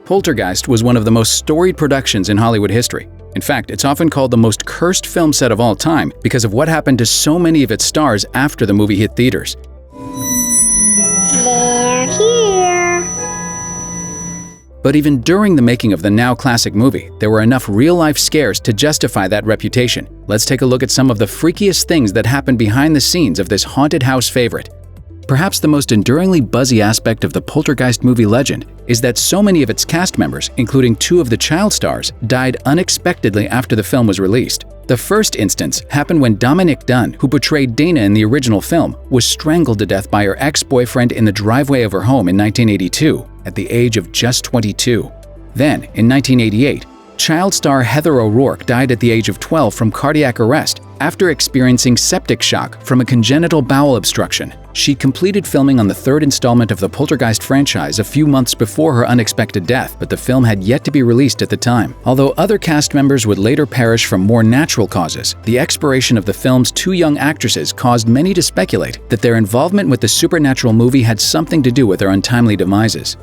Poltergeist was one of the most storied productions in Hollywood history. In fact, it's often called the most cursed film set of all time because of what happened to so many of its stars after the movie hit theaters. They're here. But even during the making of the now classic movie, there were enough real-life scares to justify that reputation. Let's take a look at some of the freakiest things that happened behind the scenes of this haunted house favorite. Perhaps the most enduringly buzzy aspect of the Poltergeist movie legend is that so many of its cast members, including 2 of the child stars, died unexpectedly after the film was released. The first instance happened when Dominique Dunne, who portrayed Dana in the original film, was strangled to death by her ex-boyfriend in the driveway of her home in 1982, at the age of just 22. Then, in 1988, child star Heather O'Rourke died at the age of 12 from cardiac arrest after experiencing septic shock from a congenital bowel obstruction. She completed filming on the 3rd installment of the Poltergeist franchise a few months before her unexpected death, but the film had yet to be released at the time. Although other cast members would later perish from more natural causes, the expiration of the film's 2 young actresses caused many to speculate that their involvement with the supernatural movie had something to do with their untimely demises.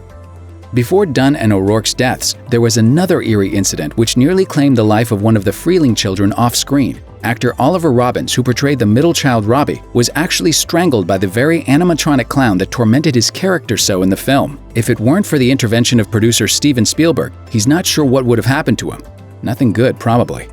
Before Dunne and O'Rourke's deaths, there was another eerie incident which nearly claimed the life of one of the Freeling children off-screen. Actor Oliver Robbins, who portrayed the middle child Robbie, was actually strangled by the very animatronic clown that tormented his character so in the film. If it weren't for the intervention of producer Steven Spielberg, he's not sure what would have happened to him. Nothing good, probably.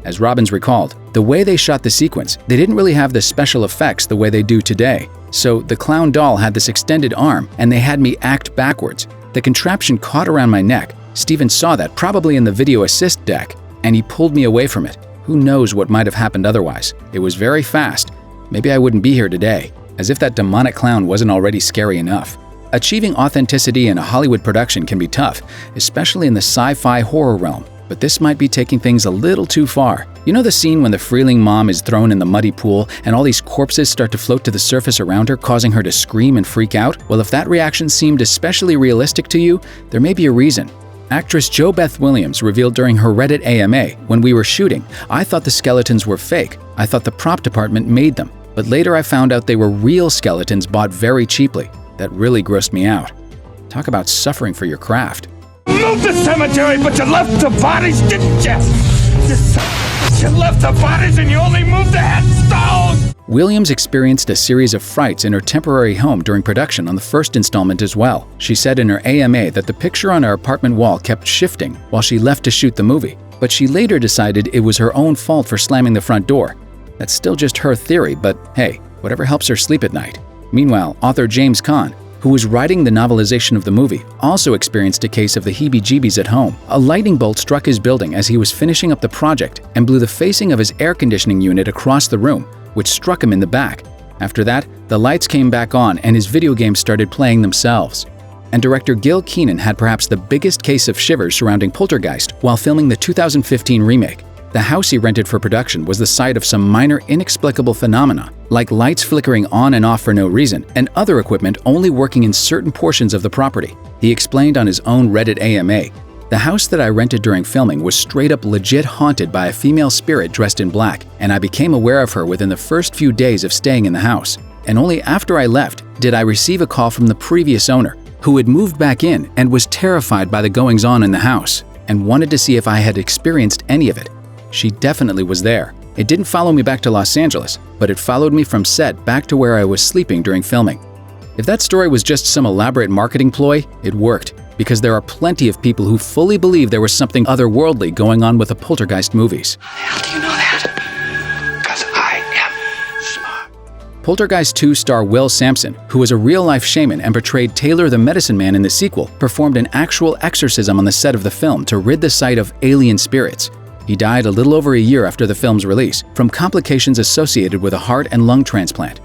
As Robbins recalled, the way they shot the sequence, they didn't really have the special effects the way they do today. So the clown doll had this extended arm, and they had me act backwards. The contraption caught around my neck. Steven saw that, probably in the video assist deck, and he pulled me away from it. Who knows what might have happened otherwise? It was very fast. Maybe I wouldn't be here today. As if that demonic clown wasn't already scary enough. Achieving authenticity in a Hollywood production can be tough, especially in the sci-fi horror realm. But this might be taking things a little too far. You know the scene when the Freeling mom is thrown in the muddy pool and all these corpses start to float to the surface around her, causing her to scream and freak out? Well, if that reaction seemed especially realistic to you, there may be a reason. Actress Jo Beth Williams revealed during her Reddit AMA, "When we were shooting, I thought the skeletons were fake. I thought the prop department made them. But later I found out they were real skeletons bought very cheaply. That really grossed me out." Talk about suffering for your craft. Moved the cemetery, but you left the bodies, didn't you? You left the bodies and you only moved the headstones! Williams experienced a series of frights in her temporary home during production on the first installment as well. She said in her AMA that the picture on her apartment wall kept shifting while she left to shoot the movie, but she later decided it was her own fault for slamming the front door. That's still just her theory, but hey, whatever helps her sleep at night. Meanwhile, author James Caan, who was writing the novelization of the movie, also experienced a case of the heebie-jeebies at home. A lightning bolt struck his building as he was finishing up the project and blew the facing of his air conditioning unit across the room, which struck him in the back. After that, the lights came back on and his video games started playing themselves. And director Gil Keenan had perhaps the biggest case of shivers surrounding Poltergeist while filming the 2015 remake. The house he rented for production was the site of some minor inexplicable phenomena, like lights flickering on and off for no reason, and other equipment only working in certain portions of the property. He explained on his own Reddit AMA, "The house that I rented during filming was straight up legit haunted by a female spirit dressed in black, and I became aware of her within the first few days of staying in the house. And only after I left did I receive a call from the previous owner, who had moved back in and was terrified by the goings-on in the house, and wanted to see if I had experienced any of it. She definitely was there. It didn't follow me back to Los Angeles, but it followed me from set back to where I was sleeping during filming." If that story was just some elaborate marketing ploy, it worked, because there are plenty of people who fully believe there was something otherworldly going on with the Poltergeist movies. How do you know that? Because I am smart. Poltergeist 2 star Will Sampson, who was a real-life shaman and portrayed Taylor the Medicine Man in the sequel, performed an actual exorcism on the set of the film to rid the site of alien spirits. He died a little over a year after the film's release, from complications associated with a heart and lung transplant.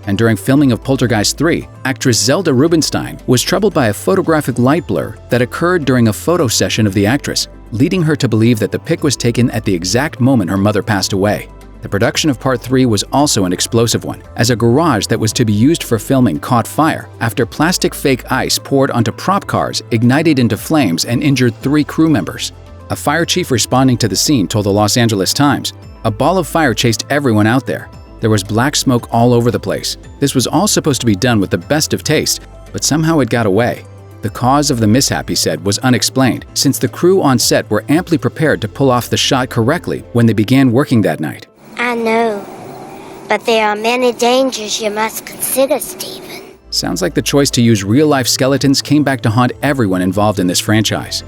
And during filming of Poltergeist 3, actress Zelda Rubinstein was troubled by a photographic light blur that occurred during a photo session of the actress, leading her to believe that the pic was taken at the exact moment her mother passed away. The production of Part 3 was also an explosive one, as a garage that was to be used for filming caught fire after plastic fake ice poured onto prop cars ignited into flames and injured 3 crew members. A fire chief responding to the scene told the Los Angeles Times, "A ball of fire chased everyone out there. There was black smoke all over the place. This was all supposed to be done with the best of taste, but somehow it got away." The cause of the mishap, he said, was unexplained, since the crew on set were amply prepared to pull off the shot correctly when they began working that night. I know, but there are many dangers you must consider, Stephen. Sounds like the choice to use real-life skeletons came back to haunt everyone involved in this franchise.